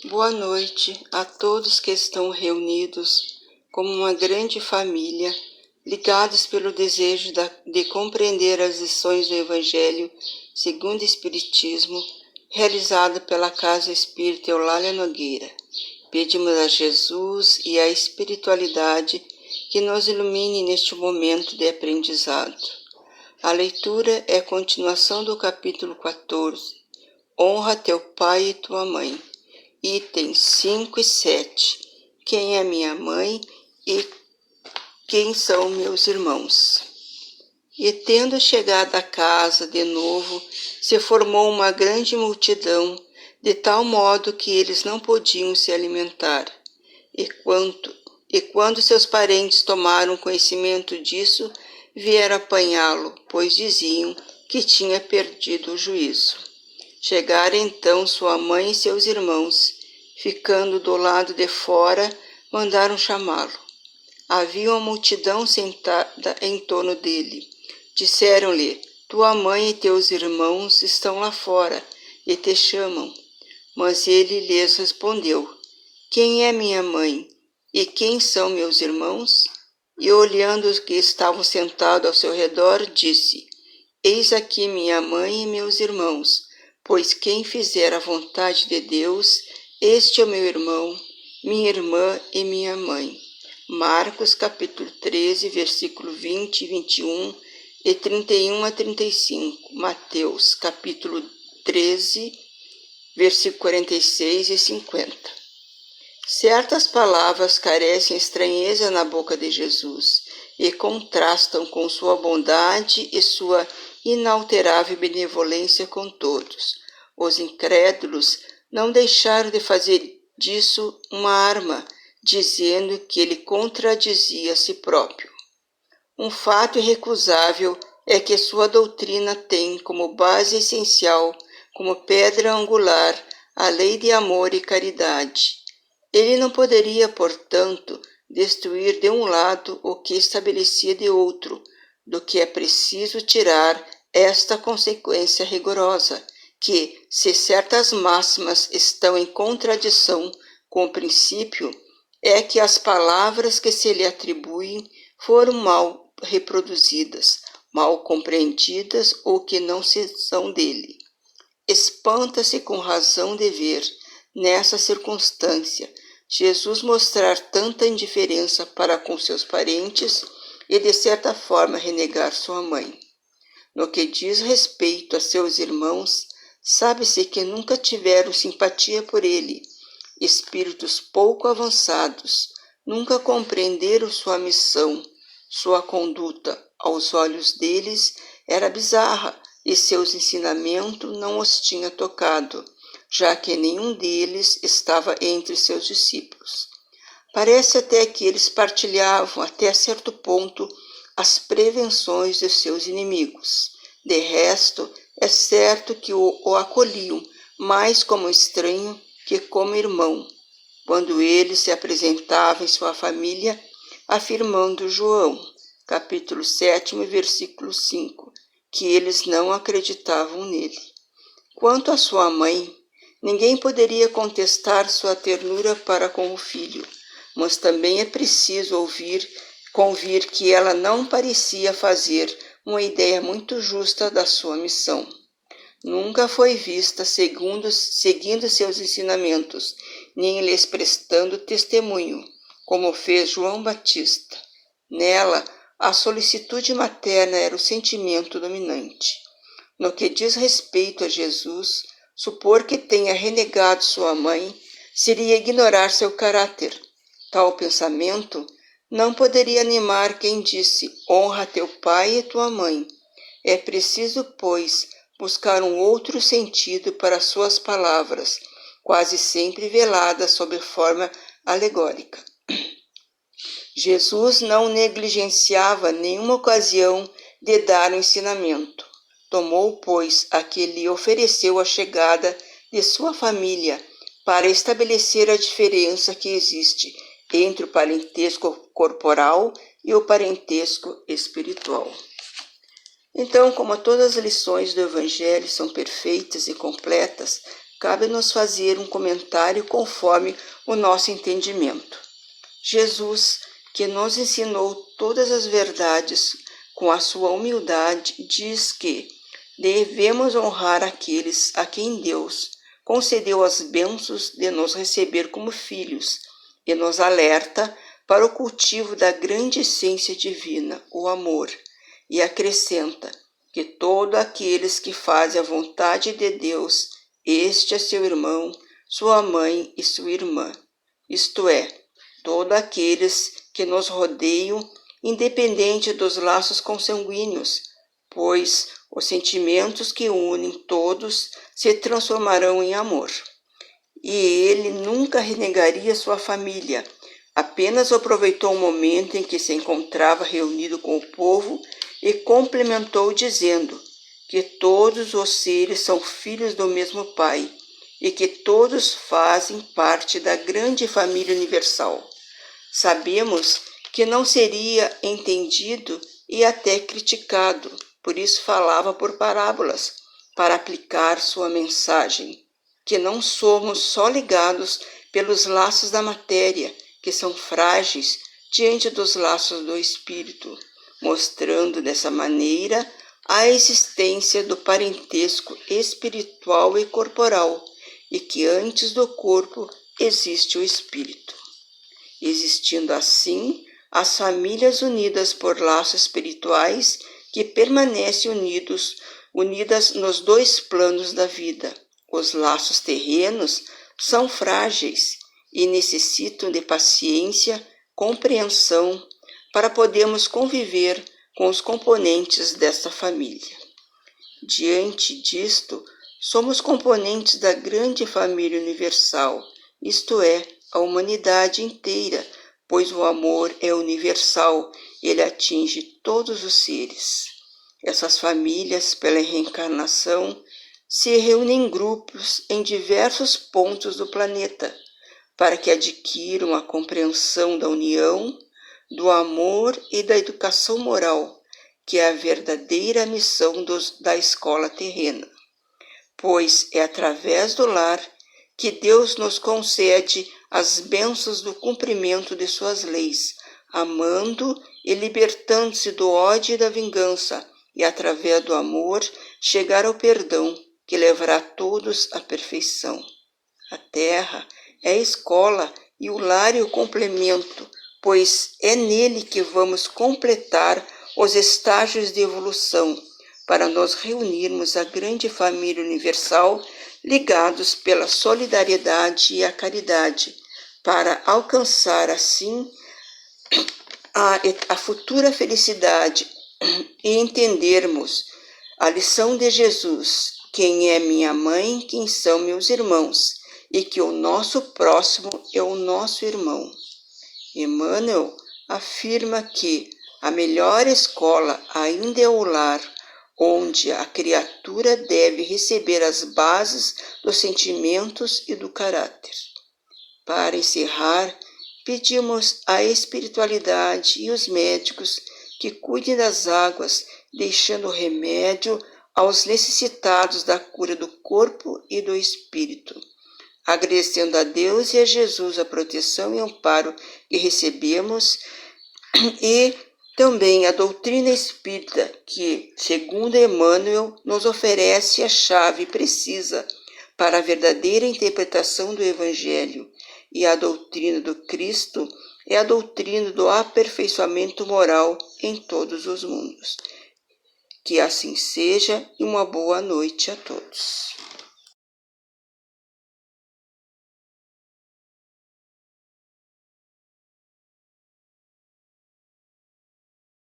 Boa noite a todos que estão reunidos como uma grande família, ligados pelo desejo de compreender as lições do Evangelho segundo o Espiritismo, realizado pela Casa Espírita Eulália Nogueira. Pedimos a Jesus e à espiritualidade que nos ilumine neste momento de aprendizado. A leitura é a continuação do capítulo 14. Honra teu pai e tua mãe. Itens 5 e 7. Quem é minha mãe e quem são meus irmãos? E tendo chegado à casa de novo, se formou uma grande multidão, de tal modo que eles não podiam se alimentar. E quando seus parentes tomaram conhecimento disso, vieram apanhá-lo, pois diziam que tinha perdido o juízo. Chegaram então sua mãe e seus irmãos, ficando do lado de fora, mandaram chamá-lo. Havia uma multidão sentada em torno dele. Disseram-lhe: tua mãe e teus irmãos estão lá fora e te chamam. Mas ele lhes respondeu: quem é minha mãe e quem são meus irmãos? E olhando os que estavam sentados ao seu redor, disse: eis aqui minha mãe e meus irmãos, pois quem fizer a vontade de Deus, este é o meu irmão, minha irmã e minha mãe. Marcos capítulo 13, versículo 20 e 21 e 31 a 35. Mateus capítulo 13, versículo 46 e 50. Certas palavras carecem estranheza na boca de Jesus e contrastam com sua bondade e sua inalterável benevolência com todos. Os incrédulos não deixaram de fazer disso uma arma, dizendo que ele contradizia a si próprio. Um fato irrecusável é que sua doutrina tem como base essencial, como pedra angular, a lei de amor e caridade. Ele não poderia, portanto, destruir de um lado o que estabelecia de outro, do que é preciso tirar esta consequência rigorosa, que, se certas máximas estão em contradição com o princípio, é que as palavras que se lhe atribuem foram mal reproduzidas, mal compreendidas ou que não são dele. Espanta-se com razão de ver, nessa circunstância, Jesus mostrar tanta indiferença para com seus parentes e, de certa forma, renegar sua mãe. No que diz respeito a seus irmãos, sabe-se que nunca tiveram simpatia por ele. Espíritos pouco avançados, nunca compreenderam sua missão, sua conduta, aos olhos deles, era bizarra e seus ensinamentos não os tinha tocado, já que nenhum deles estava entre seus discípulos. Parece até que eles partilhavam, até certo ponto, as prevenções de seus inimigos. De resto, é certo que o acolhiam mais como estranho que como irmão, quando ele se apresentava em sua família, afirmando João, capítulo 7, versículo 5, que eles não acreditavam nele. Quanto à sua mãe, ninguém poderia contestar sua ternura para com o filho, mas também é preciso convir que ela não parecia fazer uma ideia muito justa da sua missão. Nunca foi vista seguindo seus ensinamentos, nem lhes prestando testemunho, como fez João Batista. Nela, a solicitude materna era o sentimento dominante. No que diz respeito a Jesus, supor que tenha renegado sua mãe seria ignorar seu caráter. Tal pensamento não poderia animar quem disse: honra teu pai e tua mãe. É preciso, pois, buscar um outro sentido para suas palavras, quase sempre veladas sob forma alegórica. Jesus não negligenciava nenhuma ocasião de dar o ensinamento. Tomou, pois, a que lhe ofereceu a chegada de sua família para estabelecer a diferença que existe entre o parentesco corporal e o parentesco espiritual. Então, como todas as lições do Evangelho são perfeitas e completas, cabe-nos fazer um comentário conforme o nosso entendimento. Jesus, que nos ensinou todas as verdades com a sua humildade, diz que devemos honrar aqueles a quem Deus concedeu as bênçãos de nos receber como filhos e nos alerta para o cultivo da grande essência divina, o amor, e acrescenta que todos aqueles que fazem a vontade de Deus, este é seu irmão, sua mãe e sua irmã, isto é, todos aqueles que nos rodeiam, independente dos laços consanguíneos, pois os sentimentos que unem todos se transformarão em amor. E ele nunca renegaria sua família, apenas aproveitou o momento em que se encontrava reunido com o povo e complementou dizendo que todos os seres são filhos do mesmo Pai e que todos fazem parte da grande família universal. Sabemos que não seria entendido e até criticado, por isso falava por parábolas, para aplicar sua mensagem, que não somos só ligados pelos laços da matéria, que são frágeis diante dos laços do Espírito, mostrando dessa maneira a existência do parentesco espiritual e corporal, e que antes do corpo existe o Espírito. Existindo assim as famílias unidas por laços espirituais que permanecem unidas nos dois planos da vida. Os laços terrenos são frágeis e necessitam de paciência, compreensão, para podermos conviver com os componentes desta família. Diante disto, somos componentes da grande família universal, isto é, a humanidade inteira, pois o amor é universal, ele atinge todos os seres. Essas famílias, pela reencarnação, se reúnem em grupos em diversos pontos do planeta, para que adquiram a compreensão da união, do amor e da educação moral, que é a verdadeira missão da escola terrena. Pois é através do lar que Deus nos concede as bênçãos do cumprimento de suas leis, amando e libertando-se do ódio e da vingança, e através do amor chegar ao perdão, que levará todos à perfeição. A terra é a escola e o lar é o complemento, pois é nele que vamos completar os estágios de evolução, para nos reunirmos à grande família universal, ligados pela solidariedade e a caridade, para alcançar assim a futura felicidade e entendermos a lição de Jesus, quem é minha mãe, quem são meus irmãos, e que o nosso próximo é o nosso irmão. Emmanuel afirma que a melhor escola ainda é o lar, onde a criatura deve receber as bases dos sentimentos e do caráter. Para encerrar, pedimos à espiritualidade e os médicos que cuidem das águas, deixando o remédio aos necessitados da cura do corpo e do espírito. Agradecendo a Deus e a Jesus a proteção e amparo que recebemos, e também a doutrina espírita que, segundo Emmanuel, nos oferece a chave precisa para a verdadeira interpretação do Evangelho, e a doutrina do Cristo é a doutrina do aperfeiçoamento moral em todos os mundos. Que assim seja, e uma boa noite a todos.